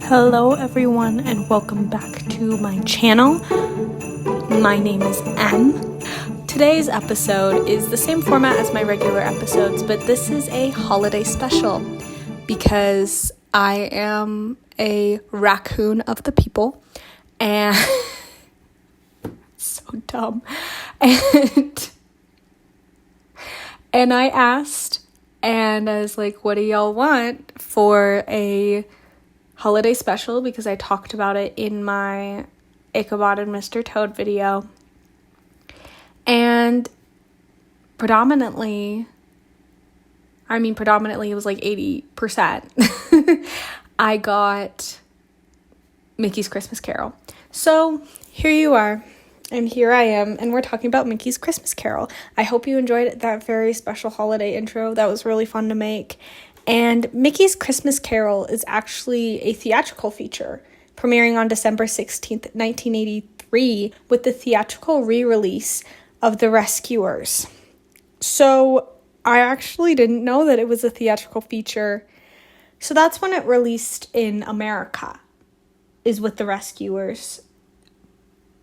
Hello everyone and welcome back to my channel. My name is Em. Today's episode is the same format as my regular episodes, but this is a holiday special because I am a raccoon of the people and so dumb. And I asked and I was like, what do y'all want for a holiday special, because I talked about it in my Ichabod and Mr. Toad video. And predominantly it was like 80%. I got Mickey's Christmas Carol. So here you are, and here I am, and we're talking about Mickey's Christmas Carol. I hope you enjoyed that very special holiday intro. That was really fun to make. And Mickey's Christmas Carol is actually a theatrical feature, premiering on December 16th, 1983, with the theatrical re-release of The Rescuers. So I actually didn't know that it was a theatrical feature. So that's when it released in America, is with The Rescuers.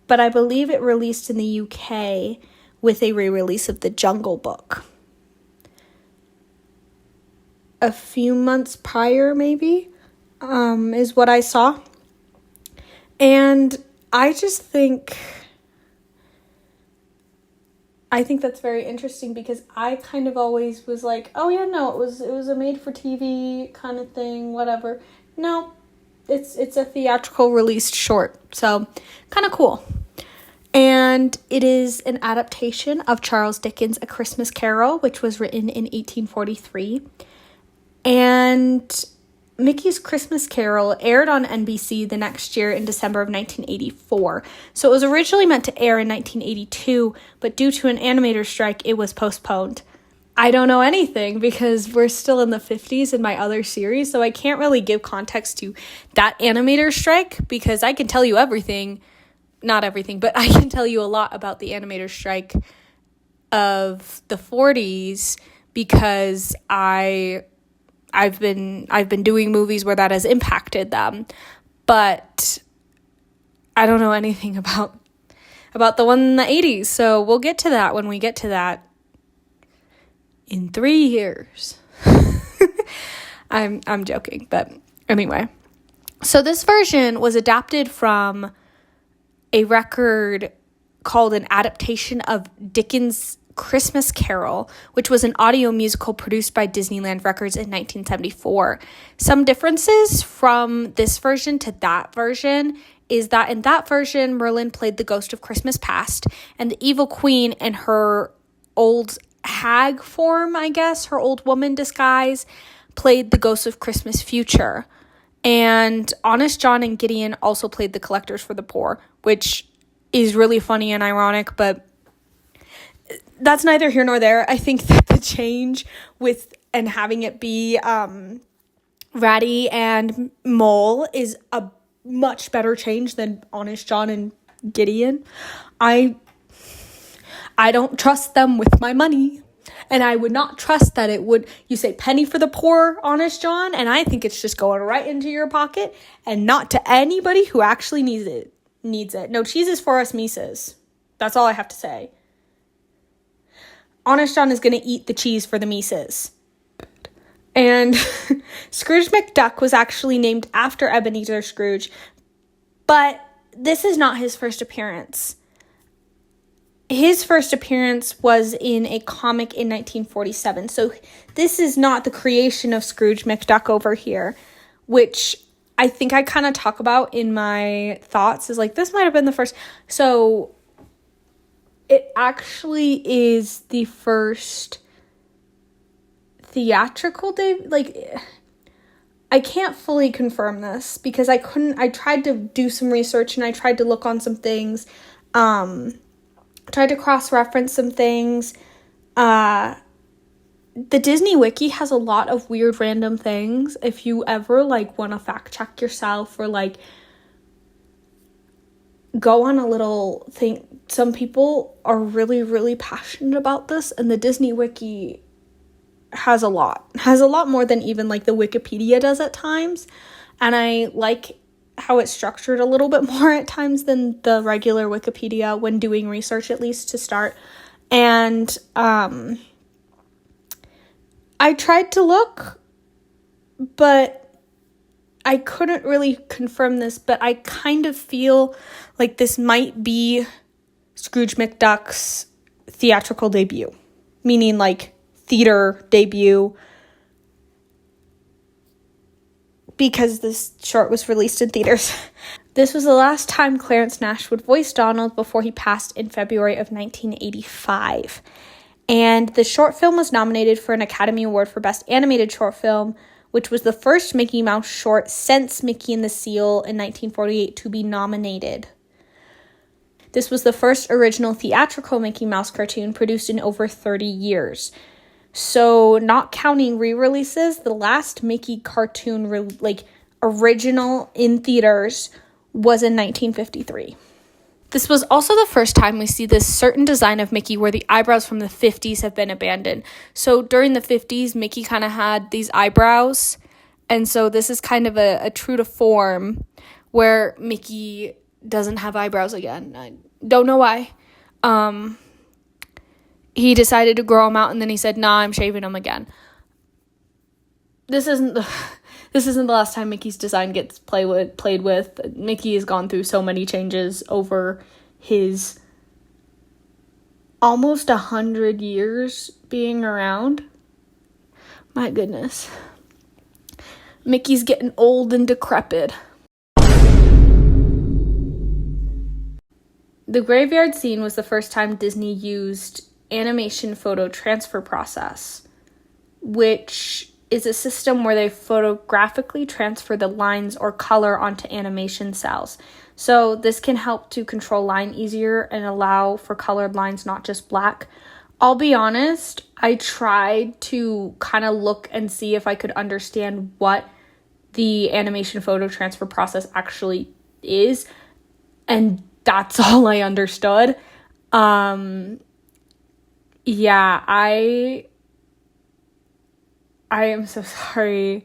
But I believe it released in the UK with a re-release of The Jungle Book. A few months prior, maybe, is what I saw. And I think that's very interesting, because I kind of always was like, oh yeah, no, it was a made-for-TV kind of thing, whatever. No, it's a theatrical released short, so kind of cool. And it is an adaptation of Charles Dickens' A Christmas Carol, which was written in 1843. And Mickey's Christmas Carol aired on NBC the next year in December of 1984. So it was originally meant to air in 1982, but due to an animator strike, it was postponed. I don't know anything because we're still in the 50s in my other series, so I can't really give context to that animator strike, because I can tell you everything, not everything, but I can tell you a lot about the animator strike of the 40s, because I've been doing movies where that has impacted them, but I don't know anything about the one in the 80s, so we'll get to that when we get to that in 3 years. I'm joking, but anyway. So this version was adapted from a record called An Adaptation of Dickens' Christmas Carol, which was an audio musical produced by Disneyland Records in 1974. Some differences from this version to that version is that in that version, Merlin played the ghost of Christmas past, and the evil queen in her old hag form, I guess, her old woman disguise, played the ghost of Christmas future. And Honest John and Gideon also played the collectors for the poor, which is really funny and ironic, but that's neither here nor there. I think that the change with and having it be Ratty and Mole is a much better change than Honest John and Gideon. I don't trust them with my money, and I would not trust that it would. You say penny for the poor, Honest John, and I think it's just going right into your pocket and not to anybody who actually needs it. No cheese is for us Mises. That's all I have to say. Honest John is going to eat the cheese for the Mises. And Scrooge McDuck was actually named after Ebenezer Scrooge, but this is not his first appearance. His first appearance was in a comic in 1947, so this is not the creation of Scrooge McDuck over here, which I think I kind of talk about in my thoughts, is like, this might have been the first. So it actually is the first theatrical debut. Like, I can't fully confirm this because I tried to do some research and I tried to look on some things, tried to cross-reference some things. The Disney Wiki has a lot of weird random things. If you ever, want to fact check yourself or, go on a little thing. Some people are really, really passionate about this, and the Disney Wiki has a lot more than even the Wikipedia does at times. and I like how it's structured a little bit more at times than the regular Wikipedia when doing research, at least to start. And I tried to look, but I couldn't really confirm this, but I kind of feel like this might be Scrooge McDuck's theatrical debut, meaning like theater debut, because this short was released in theaters. This was the last time Clarence Nash would voice Donald before he passed in February of 1985. And the short film was nominated for an Academy Award for Best Animated Short Film, which was the first Mickey Mouse short since Mickey and the Seal in 1948 to be nominated. This was the first original theatrical Mickey Mouse cartoon produced in over 30 years. So, not counting re-releases, the last Mickey cartoon, original in theaters was in 1953. This was also the first time we see this certain design of Mickey where the eyebrows from the 50s have been abandoned. So, during the 50s, Mickey kind of had these eyebrows, and so this is kind of a true to form where Mickey doesn't have eyebrows again. I don't know why. He decided to grow them out, and then he said, "Nah, I'm shaving them again." This isn't the last time Mickey's design gets played with. Mickey has gone through so many changes over his almost 100 years being around. My goodness. Mickey's getting old and decrepit. The graveyard scene was the first time Disney used animation photo transfer process, which is a system where they photographically transfer the lines or color onto animation cells. So this can help to control line easier and allow for colored lines, not just black. I'll be honest, I tried to kind of look and see if I could understand what the animation photo transfer process actually is, and that's all I understood. Yeah, I am so sorry.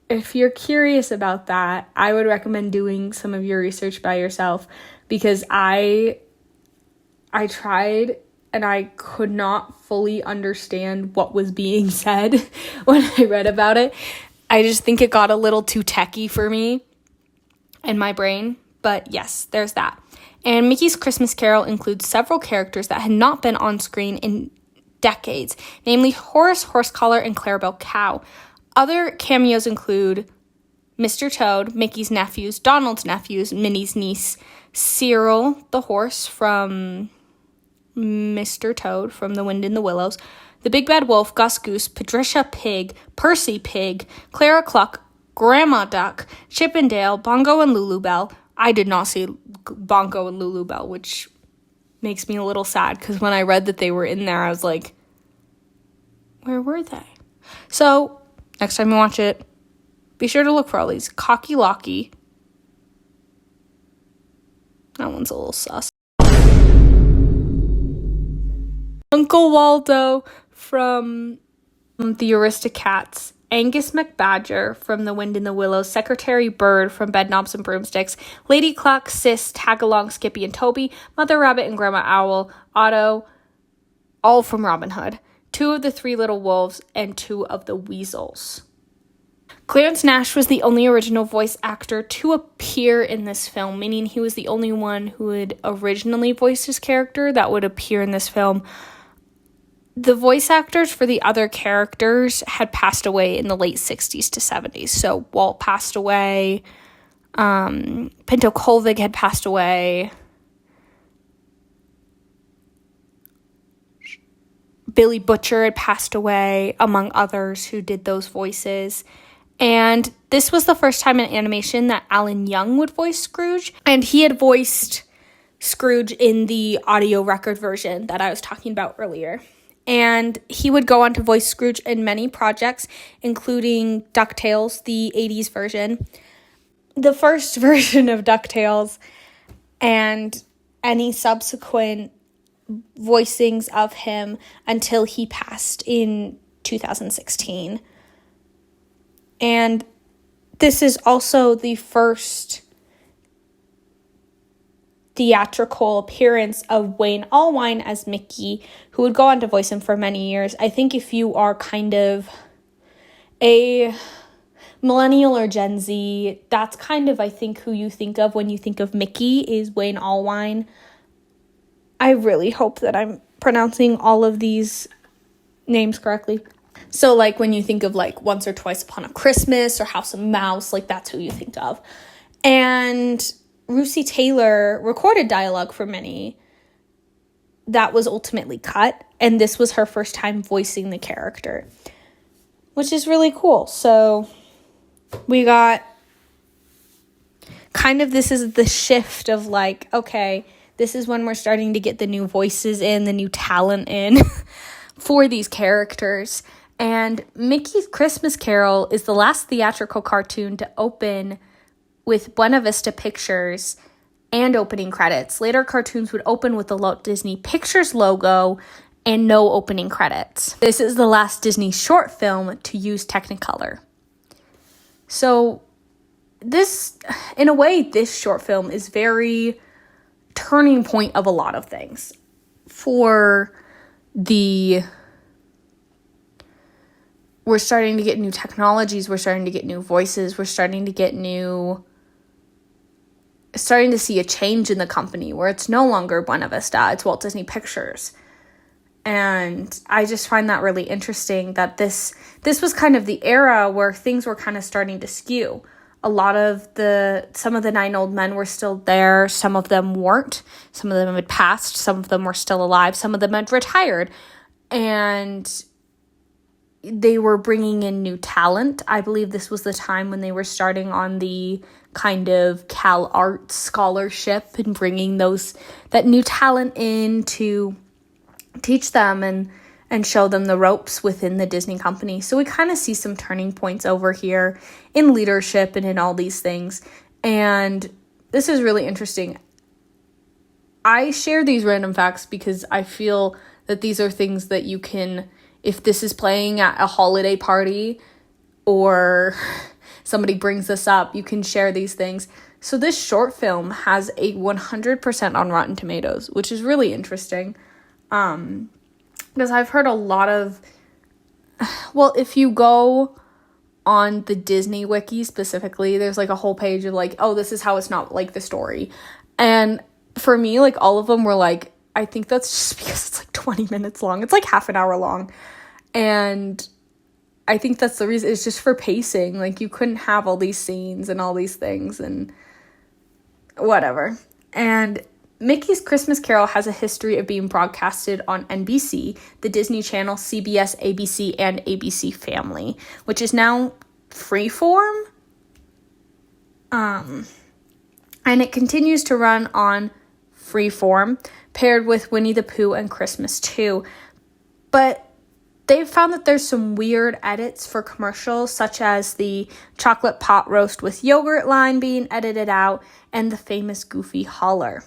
If you're curious about that, I would recommend doing some of your research by yourself, because I tried and I could not fully understand what was being said when I read about it. I just think it got a little too techy for me and my brain, but yes, there's that. And Mickey's Christmas Carol includes several characters that had not been on screen in decades, namely Horace Horsecollar and Clarabelle Cow. Other cameos include Mr. Toad, Mickey's nephews, Donald's nephews, Minnie's niece, Cyril the horse from Mr. Toad from The Wind in the Willows, the Big Bad Wolf, Gus Goose, Patricia Pig, Percy Pig, Clara Cluck, Grandma Duck, Chip and Dale, Bongo and Lulu Bell. I did not see Bongo and Lulu Bell, which makes me a little sad, because when I read that they were in there, I was like, where were they? So, next time you watch it, be sure to look for all these. Cocky Locky. That one's a little sus. Uncle Waldo from the Aristocats. Angus McBadger from The Wind in the Willows, Secretary Bird from Bedknobs and Broomsticks, Lady Cluck, Sis, Tagalong, Skippy and Toby, Mother Rabbit and Grandma Owl, Otto, all from Robin Hood, 2 of the 3 Little Wolves, and 2 of the Weasels. Clarence Nash was the only original voice actor to appear in this film, meaning he was the only one who had originally voiced his character that would appear in this film. The voice actors for the other characters had passed away in the late 60s to 70s. So Walt passed away, Pinto Colvig had passed away, Billy Butcher had passed away, among others who did those voices. And this was the first time in animation that Alan Young would voice Scrooge. And he had voiced Scrooge in the audio record version that I was talking about earlier. And he would go on to voice Scrooge in many projects, including DuckTales, the 80s version, the first version of DuckTales, and any subsequent voicings of him until he passed in 2016. And this is also the first theatrical appearance of Wayne Allwine as Mickey, who would go on to voice him for many years. I think if you are kind of a millennial or Gen Z, that's kind of, I think, who you think of when you think of Mickey is Wayne Allwine. I really hope that I'm pronouncing all of these names correctly. So, like, when you think of, like, Once or Twice Upon a Christmas or House of Mouse, like, that's who you think of. And Russi Taylor recorded dialogue for Minnie that was ultimately cut, and this was her first time voicing the character, which is really cool. So we got kind of, this is the shift of like, okay, this is when we're starting to get the new voices in, the new talent in for these characters. And Mickey's Christmas Carol is the last theatrical cartoon to open with Buena Vista Pictures and opening credits. Later cartoons would open with the Walt Disney Pictures logo and no opening credits. This is the last Disney short film to use Technicolor. So this, in a way, this short film is very turning point of a lot of things. For the, we're starting to get new technologies, we're starting to get new voices, we're starting to get starting to see a change in the company where it's no longer Buena Vista, it's Walt Disney Pictures. And I just find that really interesting that this was kind of the era where things were kind of starting to skew. Some of the 9 old men were still there, some of them weren't, some of them had passed, some of them were still alive, some of them had retired, and they were bringing in new talent. I believe this was the time when they were starting on the kind of Cal Arts scholarship and bringing that new talent in to teach them and show them the ropes within the Disney company. So we kind of see some turning points over here in leadership and in all these things. And this is really interesting. I share these random facts because I feel that these are things that you can, if this is playing at a holiday party or somebody brings this up, you can share these things. So this short film has a 100% on Rotten Tomatoes, which is really interesting. Because I've heard a lot of, well, if you go on the Disney Wiki specifically, there's like a whole page of like, oh, this is how it's not like the story. And for me, like all of them were like, I think that's just because it's like 20 minutes long. It's like half an hour long. And I think that's the reason. It's just for pacing. Like you couldn't have all these scenes and all these things and whatever. And Mickey's Christmas Carol has a history of being broadcasted on NBC, the Disney Channel, CBS, ABC, and ABC Family, which is now Freeform. And it continues to run on Freeform, paired with Winnie the Pooh and Christmas too. But they've found that there's some weird edits for commercials, such as the chocolate pot roast with yogurt line being edited out and the famous Goofy holler.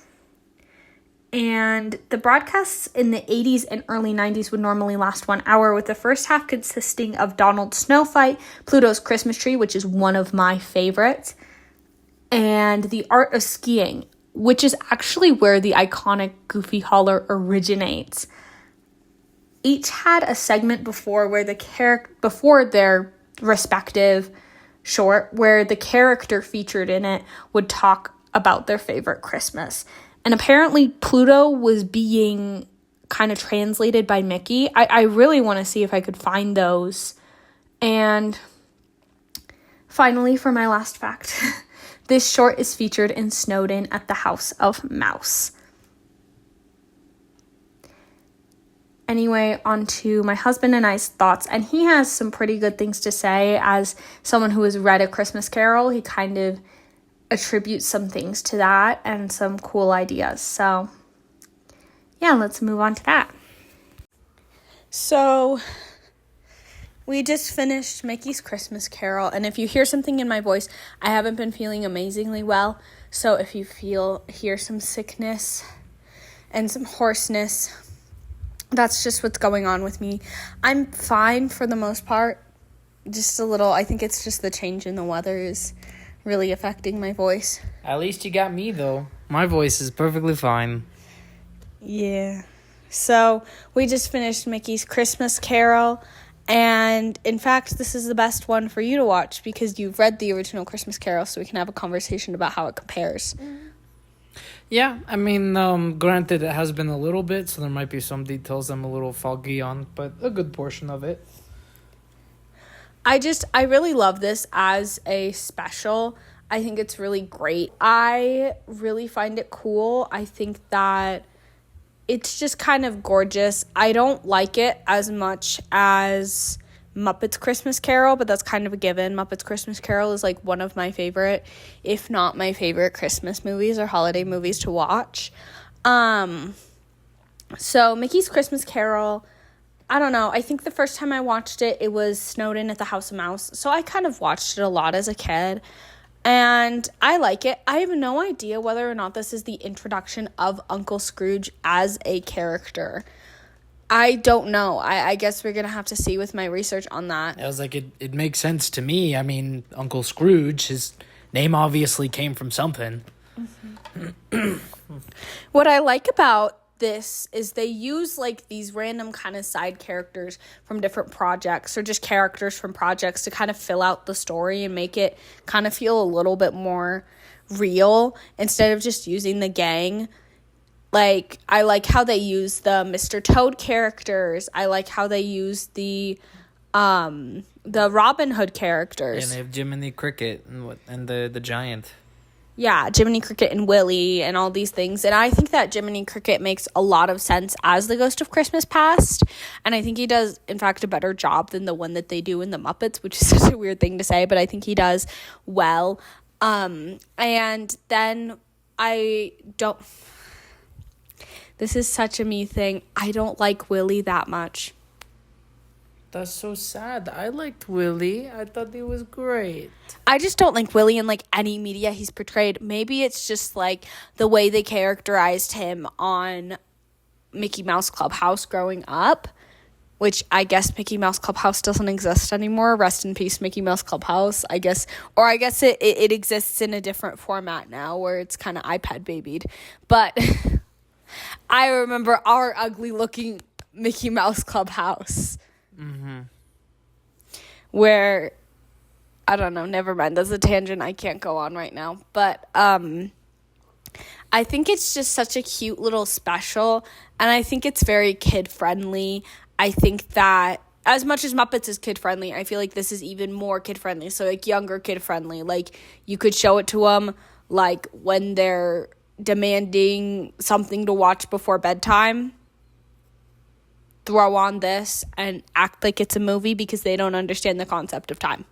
And the broadcasts in the 80s and early 90s would normally last 1 hour, with the first half consisting of Donald's Snow Fight, Pluto's Christmas Tree, which is one of my favorites, and The Art of Skiing, which is actually where the iconic Goofy holler originates. Each had a segment before their respective short, where the character featured in it would talk about their favorite Christmas. And apparently Pluto was being kind of translated by Mickey. I really want to see if I could find those. And finally, for my last fact, this short is featured in Snowden at the House of Mouse. Anyway, on to my husband and I's thoughts. And he has some pretty good things to say. As someone who has read A Christmas Carol, he kind of attributes some things to that and some cool ideas. So yeah, let's move on to that. So we just finished Mickey's Christmas Carol, and if you hear something in my voice, I haven't been feeling amazingly well. So if you hear some sickness and some hoarseness, that's just what's going on with me. I'm fine for the most part. Just a little. I think it's just the change in the weather is really affecting my voice. At least you got me, though. My voice is perfectly fine. Yeah. So we just finished Mickey's Christmas Carol. And in fact, this is the best one for you to watch because you've read the original Christmas Carol, so we can have a conversation about how it compares. Yeah, I mean, granted, it has been a little bit, so there might be some details I'm a little foggy on, but a good portion of it. I really love this as a special. I think it's really great. I really find it cool. I think that it's just kind of gorgeous. I don't like it as much as Muppets Christmas Carol, but that's kind of a given. Muppets Christmas Carol is like one of my favorite, if not my favorite, Christmas movies or holiday movies to watch. So Mickey's Christmas Carol, I don't know. I think the first time I watched it, it was snowed in at the House of Mouse. So I kind of watched it a lot as a kid. And I like it. I have no idea whether or not this is the introduction of Uncle Scrooge as a character. I don't know. I guess we're going to have to see with my research on that. I was like, it makes sense to me. I mean, Uncle Scrooge, his name obviously came from something. Mm-hmm. What I like about this is they use like these random kind of side characters from different projects or just characters from projects to kind of fill out the story and make it kind of feel a little bit more real instead of just using the gang. Like, I like how they use the Mr. Toad characters. I like how they use the Robin Hood characters. And they have Jiminy Cricket and the giant. Yeah, Jiminy Cricket and Willie and all these things. And I think that Jiminy Cricket makes a lot of sense as the Ghost of Christmas Past. And I think he does, in fact, a better job than the one that they do in the Muppets, which is such a weird thing to say, but I think he does well. And then this is such a me thing. I don't like Willie that much. That's so sad. I liked Willie. I thought he was great. I just don't like Willie in like any media he's portrayed. Maybe it's just like the way they characterized him on Mickey Mouse Clubhouse growing up, which I guess Mickey Mouse Clubhouse doesn't exist anymore. Rest in peace, Mickey Mouse Clubhouse, I guess. Or I guess it exists in a different format now where it's kind of iPad babied. But I remember our ugly looking Mickey Mouse Clubhouse. Mm-hmm. Where, I don't know, never mind. That's a tangent I can't go on right now. But I think it's just such a cute little special. And I think it's very kid-friendly. I think that as much as Muppets is kid-friendly, I feel like this is even more kid-friendly. So, like, younger kid-friendly. Like, you could show it to them, like, when they're demanding something to watch before bedtime. Throw on this and act like it's a movie because they don't understand the concept of time.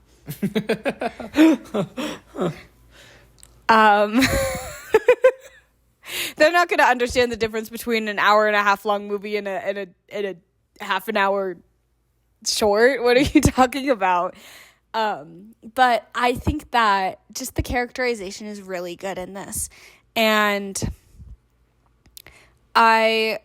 They're not going to understand the difference between an hour and a half long movie and a half an hour short. What are you talking about? But I think that just the characterization is really good in this. And I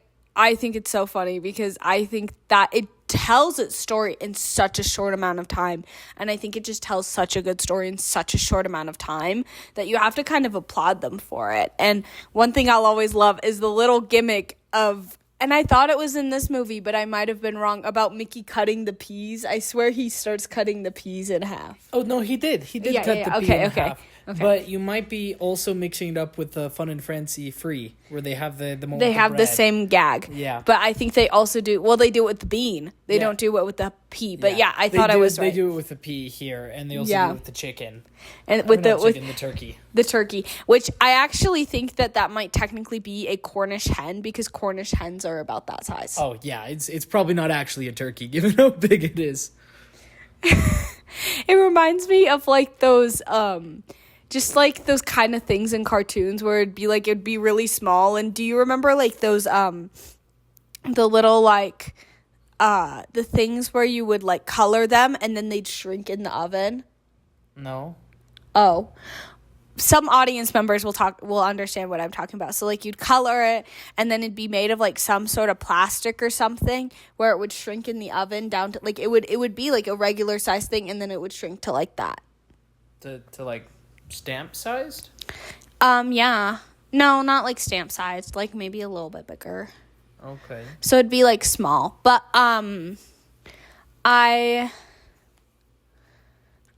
think it's so funny because I think that it tells its story in such a short amount of time. And I think it just tells such a good story in such a short amount of time that you have to kind of applaud them for it. And one thing I'll always love is the little gimmick of, and I thought it was in this movie, but I might have been wrong, about Mickey cutting the peas. I swear he starts cutting the peas in half. Oh, no, he did. He did cut the pea in half. Okay. But you might be also mixing it up with the Fun and Fancy Free, where they have the moment they have the same gag. Yeah. But I think they also do, well, they do it with the bean. They don't do it with the pea. But yeah, I thought I was right. They do it with the pea here, and they also do it with the chicken. And with the turkey. The turkey, which I actually think that might technically be a Cornish hen because Cornish hens are about that size. Oh, yeah. It's probably not actually a turkey, given how big it is. It reminds me of like those just like those kind of things in cartoons where it'd be really small. And do you remember like those the little like the things where you would like color them and then they'd shrink in the oven? No. Oh. some audience members will understand what I'm talking about. So like you'd color it, and then it'd be made of like some sort of plastic or something where it would shrink in the oven down to like it would be like a regular size thing, and then it would shrink to like that. To like stamp sized? Yeah. No, not like stamp sized, like maybe a little bit bigger. Okay. So it'd be like small. But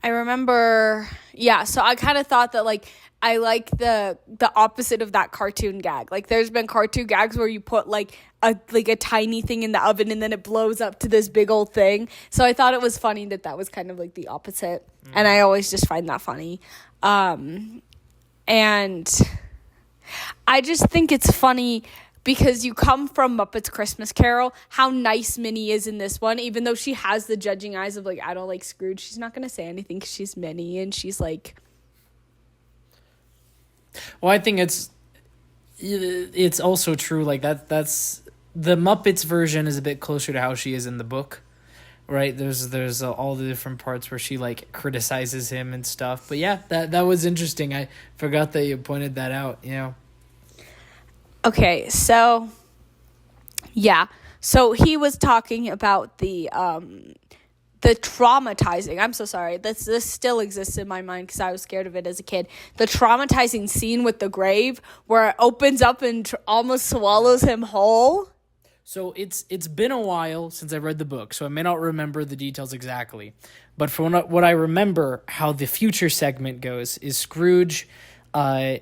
I remember, yeah, so I kind of thought that, like, I like the opposite of that cartoon gag. Like, there's been cartoon gags where you put, like a tiny thing in the oven and then it blows up to this big old thing. So I thought it was funny that was kind of, like, the opposite. And I always just find that funny. And I just think it's funny because you come from Muppets Christmas Carol, how nice Minnie is in this one, even though she has the judging eyes of, like, I don't like Scrooge. She's not going to say anything because she's Minnie, and she's, like... Well, I think it's also true, like, that's... The Muppets version is a bit closer to how she is in the book, right? There's all the different parts where she, like, criticizes him and stuff. But, yeah, that was interesting. I forgot that you pointed that out, you know. Okay, so, yeah. So he was talking about the traumatizing, I'm so sorry, this still exists in my mind because I was scared of it as a kid. The traumatizing scene with the grave where it opens up and almost swallows him whole. So it's been a while since I read the book, so I may not remember the details exactly. But from what I remember, how the future segment goes is Scrooge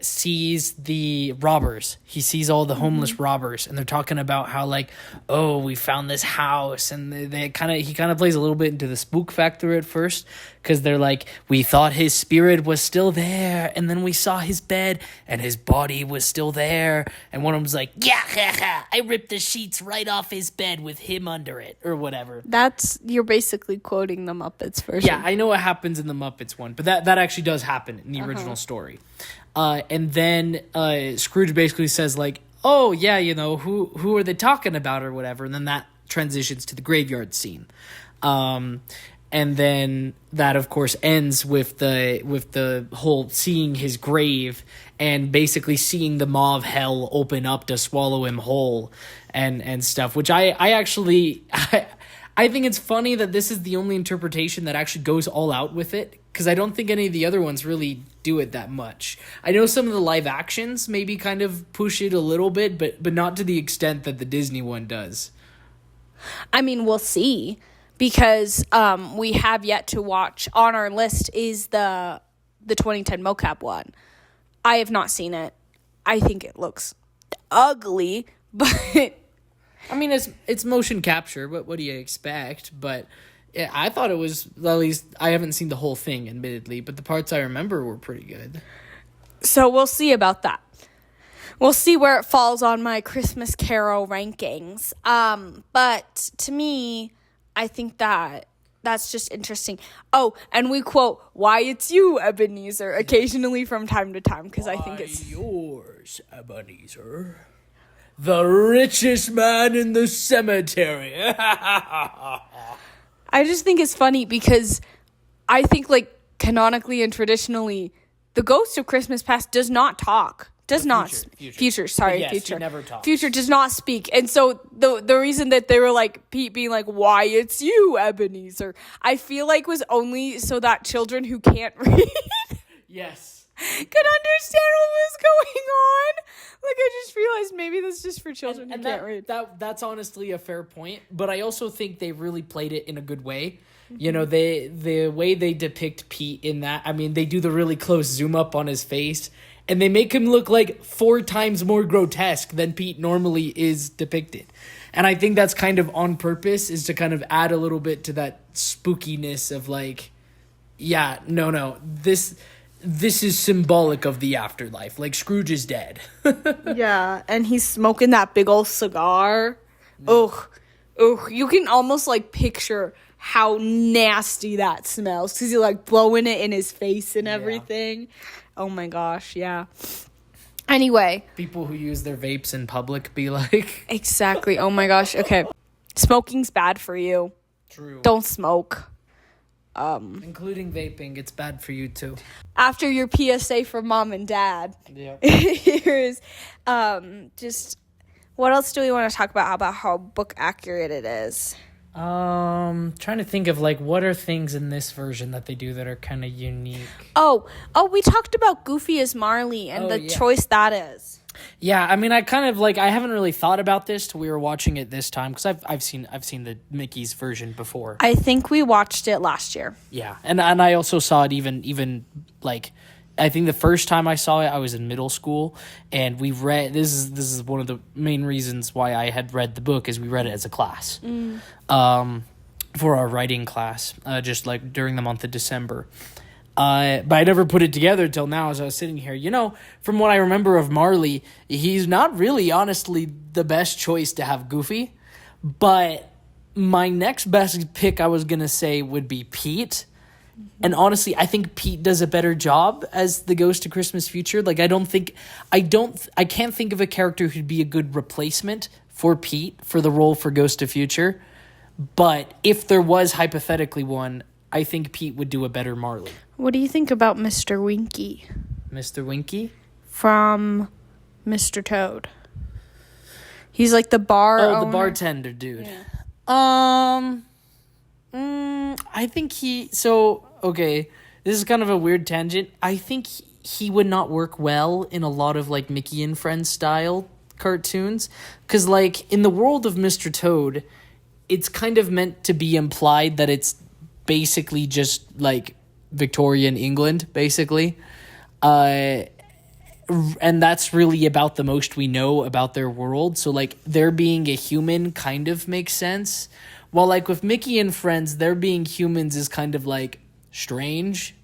sees the robbers. He sees all the homeless robbers, and they're talking about how, like, oh, we found this house, and he kind of plays a little bit into the spook factor at first, because they're like, we thought his spirit was still there, and then we saw his bed, and his body was still there, and one of them's like, yeah, I ripped the sheets right off his bed with him under it, or whatever. You're basically quoting the Muppets version. Yeah, I know what happens in the Muppets one, but that actually does happen in the original story. And then Scrooge basically says, like, oh, yeah, you know, who are they talking about or whatever? And then that transitions to the graveyard scene. And then that, of course, ends with the whole seeing his grave and basically seeing the maw of hell open up to swallow him whole and stuff, which I actually... I think it's funny that this is the only interpretation that actually goes all out with it, because I don't think any of the other ones really do it that much. I know some of the live actions maybe kind of push it a little bit, but not to the extent that the Disney one does. I mean, we'll see, because we have yet to watch. On our list is the 2010 mocap one. I have not seen it. I think it looks ugly, but... I mean, it's motion capture, but what do you expect? But yeah, I thought it was, at least, I haven't seen the whole thing, admittedly, but the parts I remember were pretty good. So we'll see about that. We'll see where it falls on my Christmas Carol rankings. But to me, I think that's just interesting. Oh, and we quote, "Why it's you, Ebenezer," occasionally from time to time, because I think it's... yours, Ebenezer. The richest man in the cemetery. I just think it's funny because I think, like, canonically and traditionally, the ghost of Christmas Past does not talk. Future. He never talks. Future does not speak. And so the reason that they were, like, Pete being like, "Why it's you, Ebenezer," I feel like was only so that children who can't read yes. could understand what was going on. Like, I just realized maybe that's just for children who can't read. That's honestly a fair point, but I also think they really played it in a good way. Mm-hmm. You know, the way they depict Pete in that, I mean, they do the really close zoom up on his face, and they make him look like 4 times more grotesque than Pete normally is depicted. And I think that's kind of on purpose, is to kind of add a little bit to that spookiness of, like, yeah, no, this is symbolic of the afterlife. Like, Scrooge is dead. Yeah, and he's smoking that big old cigar. Ugh. You can almost, like, picture how nasty that smells, because you're, like, blowing it in his face and everything. Yeah. Oh, my gosh, yeah. Anyway. People who use their vapes in public be like... Exactly. Oh, my gosh. Okay. Smoking's bad for you. True. Don't smoke. Including vaping. It's bad for you too. After your PSA for mom and dad, Yep. here's just what else do we want to talk about how book accurate it is? Trying to think of like what are things in this version that they do that are kind of unique. Oh, we talked about Goofy as Marley and the choice that is. Yeah, I mean, I kind of like I haven't really thought about this till we were watching it this time because I've seen the Mickey's version before. I think we watched it last year. Yeah, and I also saw it even like I think the first time I saw it I was in middle school, and we read this is one of the main reasons why I had read the book is we read it as a class, for our writing class, just like during the month of December. But I never put it together until now as I was sitting here. You know, from what I remember of Marley, he's not really honestly the best choice to have Goofy. But my next best pick I was going to say would be Pete. And honestly, I think Pete does a better job as the Ghost of Christmas Future. Like, I can't think of a character who'd be a good replacement for Pete for the role for Ghost of Future. But if there was hypothetically one, I think Pete would do a better Marley. What do you think about Mr. Winky? Mr. Winky? From Mr. Toad. He's like the bar owner. The bartender dude. Yeah. I think okay, this is kind of a weird tangent. I think he would not work well in a lot of like Mickey and Friends style cartoons. Because like in the world of Mr. Toad, it's kind of meant to be implied that it's basically just like Victorian England, basically. And that's really about the most we know about their world. So like there being a human kind of makes sense. While like with Mickey and Friends, there being humans is kind of like strange.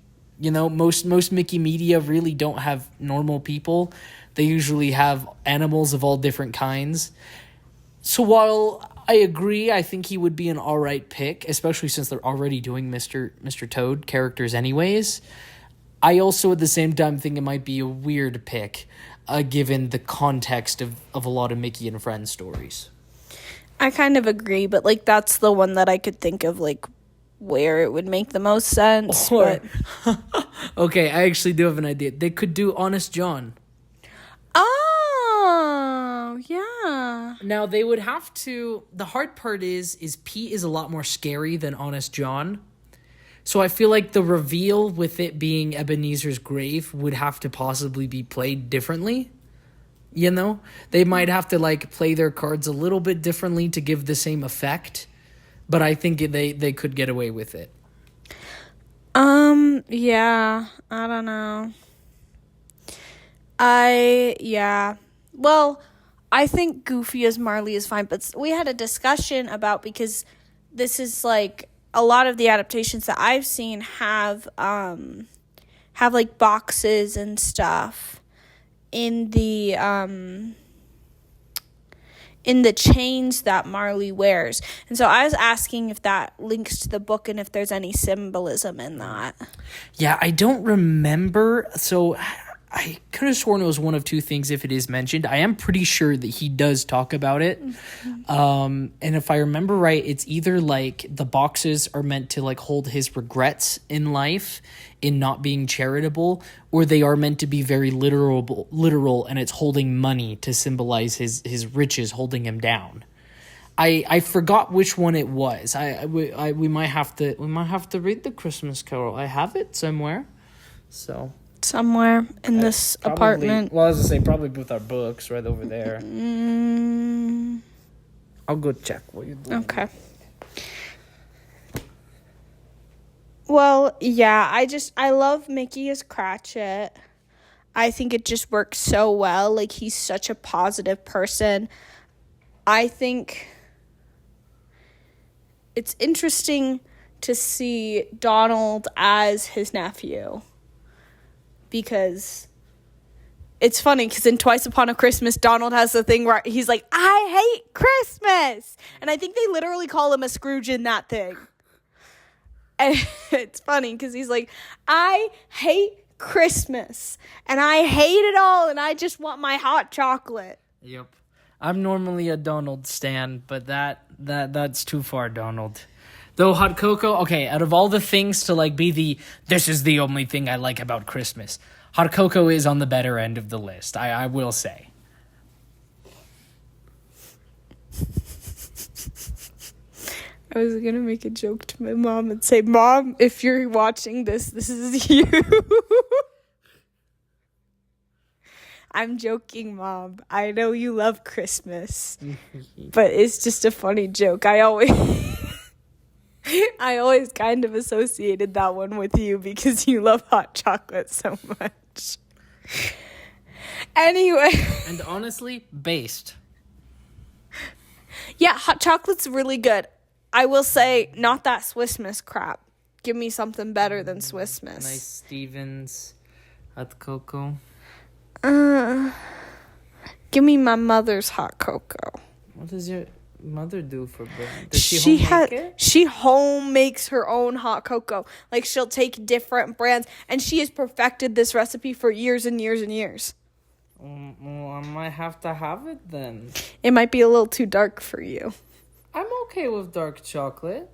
You know, most Mickey media really don't have normal people. They usually have animals of all different kinds. So while I agree, I think he would be an all right pick, especially since they're already doing Mr. Toad characters anyways. I also at the same time think it might be a weird pick, given the context of a lot of Mickey and Friends stories. I kind of agree, but like that's the one that I could think of like where it would make the most sense. But okay, I actually do have an idea. They could do Honest John. Oh, yeah. Now they would have to. The hard part is Pete is a lot more scary than Honest John. So I feel like the reveal with it being Ebenezer's grave would have to possibly be played differently. You know? They might have to like play their cards a little bit differently to give the same effect. But I think they could get away with it. Yeah, I don't know. Well, I think Goofy as Marley is fine, but we had a discussion about, because this is like a lot of the adaptations that I've seen have like boxes and stuff in the chains that Marley wears. And so I was asking if that links to the book and if there's any symbolism in that. Yeah, I don't remember. So I could have sworn it was one of two things if it is mentioned. I am pretty sure that he does talk about it. And if I remember right, it's either like the boxes are meant to like hold his regrets in life in not being charitable, or they are meant to be very literal and it's holding money to symbolize his riches holding him down. I forgot which one it was. We might have to read the Christmas Carol. I have it somewhere. So somewhere in this apartment. Well, I was going to say probably with our books right over there. I'll go check what you're doing. Okay. Well, yeah, I love Mickey as Cratchit. I think it just works so well. Like, he's such a positive person. I think it's interesting to see Donald as his nephew. Because it's funny, because in Twice Upon a Christmas, Donald has the thing where he's like, I hate Christmas. And I think they literally call him a Scrooge in that thing. And it's funny because he's like, I hate Christmas. And I hate it all. And I just want my hot chocolate. Yep. I'm normally a Donald stan, but that's too far, Donald. Though hot cocoa, okay, out of all the things to like be this is the only thing I like about Christmas, hot cocoa is on the better end of the list, I will say. I was going to make a joke to my mom and say, Mom, if you're watching this, this is you. I'm joking, Mom. I know you love Christmas, but it's just a funny joke. I always kind of associated that one with you because you love hot chocolate so much. Anyway. And honestly, based. Yeah, hot chocolate's really good. I will say, not that Swiss Miss crap. Give me something better than Swiss Miss. Nice Stevens hot cocoa. Give me my mother's hot cocoa. What does your mother do for bread? Does she home makes her own hot cocoa. Like, she'll take different brands, and she has perfected this recipe for years and years and years. Well, I might have to have it then. It might be a little too dark for you. I'm okay with dark chocolate.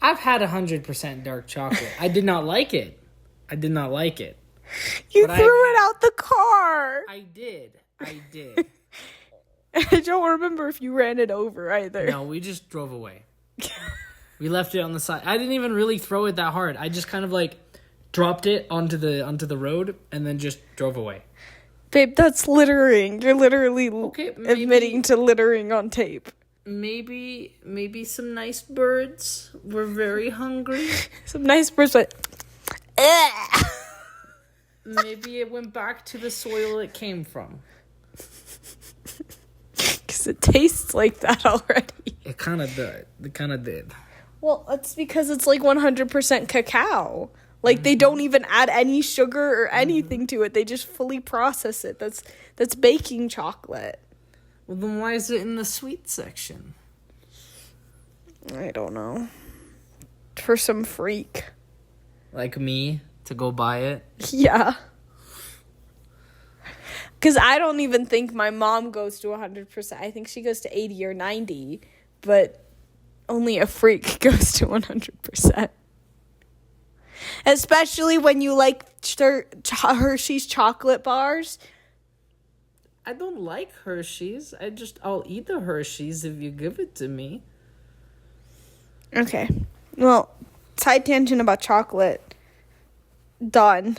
I've had 100% dark chocolate. I did not like it. You threw it out the car. I did. I don't remember if you ran it over either. No, we just drove away. We left it on the side. I didn't even really throw it that hard. I just kind of like dropped it onto the road and then just drove away. Babe, that's littering. You're literally admitting to littering on tape. Maybe some nice birds were very hungry. Some nice birds, but... Maybe it went back to the soil it came from. Because it tastes like that already. It kind of did. Well, it's because it's like 100% cacao. Like, they don't even add any sugar or anything to it. They just fully process it. That's baking chocolate. Well, then why is it in the sweet section? I don't know. For some freak. Like me, to go buy it? Yeah. Because I don't even think my mom goes to 100%. I think she goes to 80 or 90. But only a freak goes to 100%. Especially when you like Hershey's chocolate bars. I don't like Hershey's. I'll eat the Hershey's if you give it to me. Okay. Well, side tangent about chocolate. Done.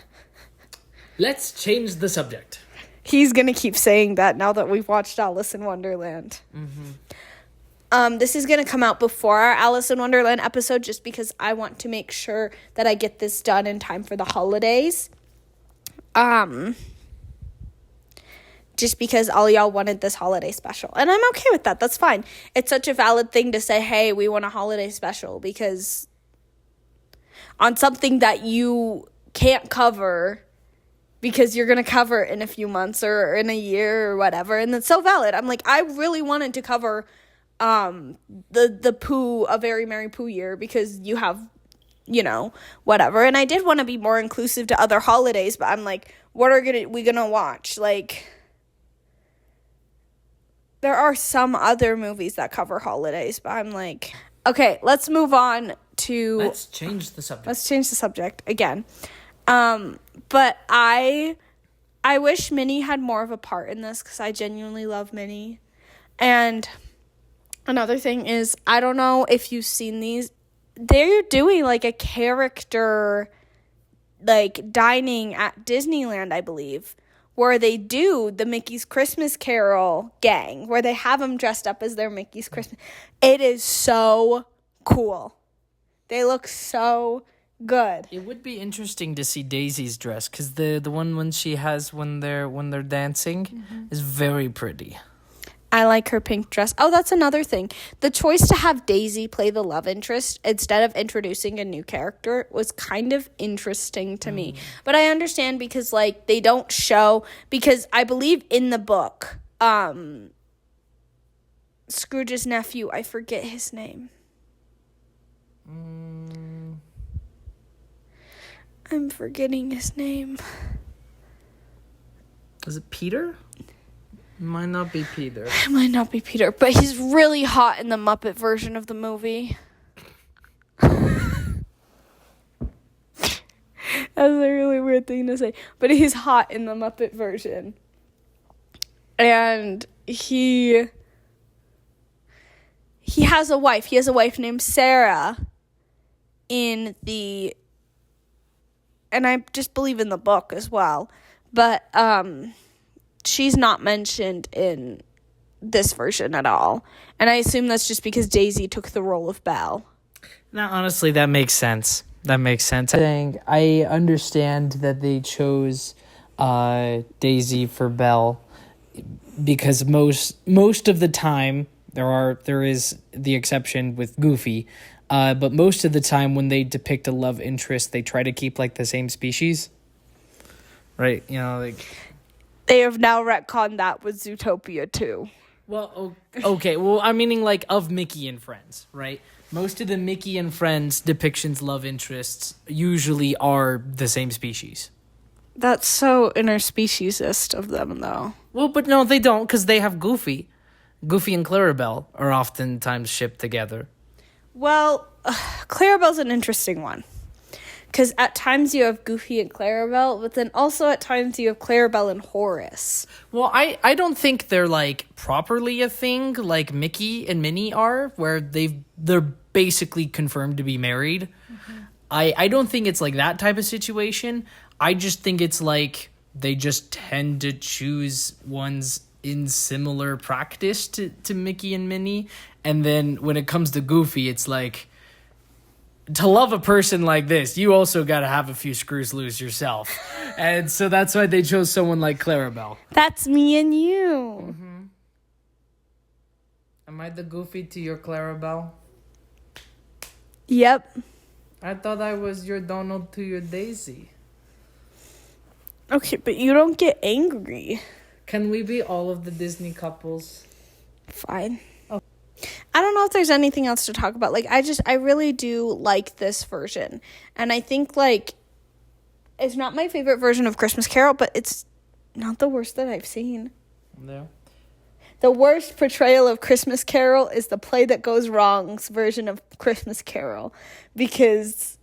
Let's change the subject. He's going to keep saying that now that we've watched Alice in Wonderland. Mm-hmm. This is going to come out before our Alice in Wonderland episode just because I want to make sure that I get this done in time for the holidays. Just because all y'all wanted this holiday special. And I'm okay with that. That's fine. It's such a valid thing to say, hey, we want a holiday special because on something that you can't cover because you're going to cover it in a few months or in a year or whatever. And that's so valid. I'm like, I really wanted to cover the Pooh, A Very Merry Pooh Year, because you have, whatever. And I did want to be more inclusive to other holidays, but I'm like, what are we gonna watch? Like, there are some other movies that cover holidays, but I'm like, okay, let's move on to... Let's change the subject again. But I wish Minnie had more of a part in this because I genuinely love Minnie. And another thing is, I don't know if you've seen these. They're doing like a character like dining at Disneyland, I believe, where they do the Mickey's Christmas Carol gang, where they have them dressed up as their Mickey's Christmas. It is so cool. They look so good. It would be interesting to see Daisy's dress because the one when she has when they're dancing is very pretty. I like her pink dress. Oh, that's another thing. The choice to have Daisy play the love interest instead of introducing a new character was kind of interesting to me. But I understand because, like, they don't show... Because I believe in the book, Scrooge's nephew, I forget his name. I'm forgetting his name. Is it Peter? Might not be Peter. It might not be Peter, but he's really hot in the Muppet version of the movie. That's a really weird thing to say, but he's hot in the Muppet version. And he has a wife. He has a wife named Sarah and I just believe in the book as well. But she's not mentioned in this version at all. And I assume that's just because Daisy took the role of Belle. Now, honestly, that makes sense. I understand that they chose Daisy for Belle because most of the time there is the exception with Goofy, but most of the time when they depict a love interest, they try to keep like the same species, right? You know, like they have now retconned that with Zootopia too. Well, okay. Well, I'm meaning like of Mickey and Friends, right? Most of the Mickey and Friends depictions love interests usually are the same species. That's so interspeciesist of them, though. Well, but no, they don't, because they have Goofy. Goofy and Clarabelle are oftentimes shipped together. Well, Clarabelle's an interesting one. Because at times you have Goofy and Clarabelle, but then also at times you have Clarabelle and Horace. Well, I don't think they're, like, properly a thing like Mickey and Minnie are, where they're basically confirmed to be married. Mm-hmm. I don't think it's, like, that type of situation. I just think it's, like, they just tend to choose ones in similar practice to Mickey and Minnie. And then when it comes to Goofy, it's like, to love a person like this, you also got to have a few screws loose yourself. And so that's why they chose someone like Clarabelle. That's me and you. Mm-hmm. Am I the Goofy to your Clarabelle? Yep. I thought I was your Donald to your Daisy. Okay, but you don't get angry. Can we be all of the Disney couples? Fine. I don't know if there's anything else to talk about. Like, I really do like this version. And I think, like, it's not my favorite version of Christmas Carol, but it's not the worst that I've seen. No. The worst portrayal of Christmas Carol is the Play That Goes Wrong's version of Christmas Carol. Because,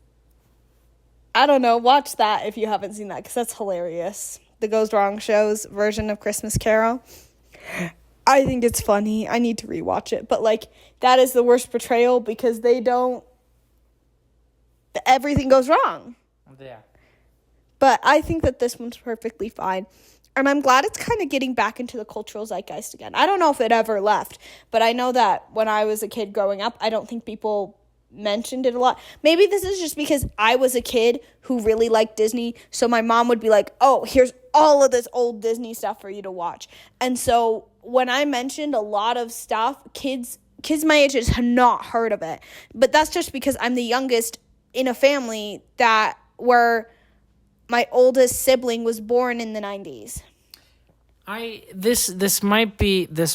I don't know, watch that if you haven't seen that, because that's hilarious. The Goes Wrong show's version of Christmas Carol. I think it's funny. I need to rewatch it. But, like, that is the worst portrayal because everything goes wrong. Yeah. But I think that this one's perfectly fine. And I'm glad it's kind of getting back into the cultural zeitgeist again. I don't know if it ever left, but I know that when I was a kid growing up, I don't think people mentioned it a lot. Maybe this is just because I was a kid who really liked Disney, so my mom would be like, oh, here's all of this old Disney stuff for you to watch. And so when I mentioned a lot of stuff, kids my age just had not heard of it. But that's just because I'm the youngest in a family where my oldest sibling was born in the 90s. This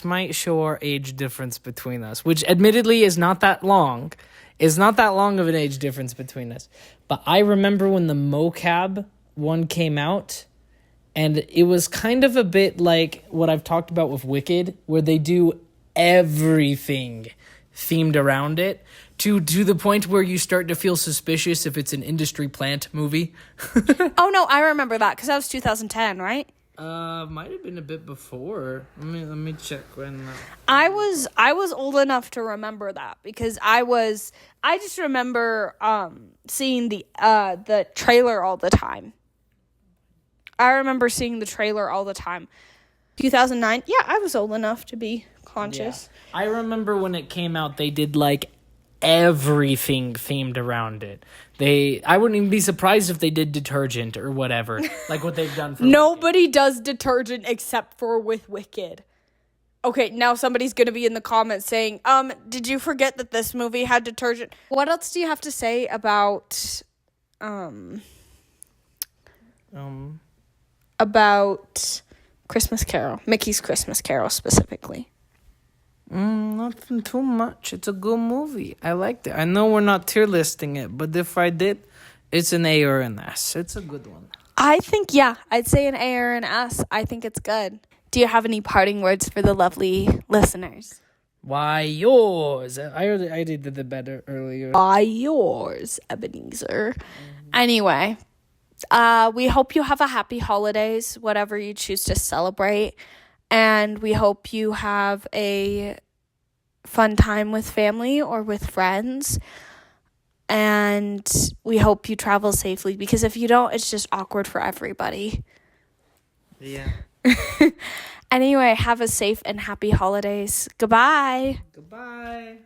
might show our age difference between us, which admittedly is not that long. It's not that long of an age difference between us. But I remember when the MoCab one came out, and it was kind of a bit like what I've talked about with Wicked, where they do everything themed around it to the point where you start to feel suspicious if it's an industry plant movie. Oh, no, I remember that because that was 2010, right? Might have been a bit before. Let me check when. I was old enough to remember that because I just remember seeing the trailer all the time. I remember seeing the trailer all the time. 2009. Yeah, I was old enough to be conscious. Yeah. I remember when it came out, they did like everything themed around it. I wouldn't even be surprised if they did detergent or whatever, like what they've done for Nobody does detergent except for with Wicked. Okay, now somebody's going to be in the comments saying, did you forget that this movie had detergent? What else do you have to say about Christmas Carol, Mickey's Christmas Carol specifically? Nothing too much. It's a good movie. I liked it. I know we're not tier listing it, but if I did, it's an A or an S. It's a good one. I think, yeah, I'd say an A or an S. I think it's good. do you have any parting words for the lovely listeners? Why yours? I did the better earlier. Why yours, Ebenezer. Anyway, we hope you have a happy holidays, whatever you choose to celebrate. And we hope you have a fun time with family or with friends. And we hope you travel safely, because if you don't, it's just awkward for everybody. Yeah. Anyway, have a safe and happy holidays. Goodbye. Goodbye.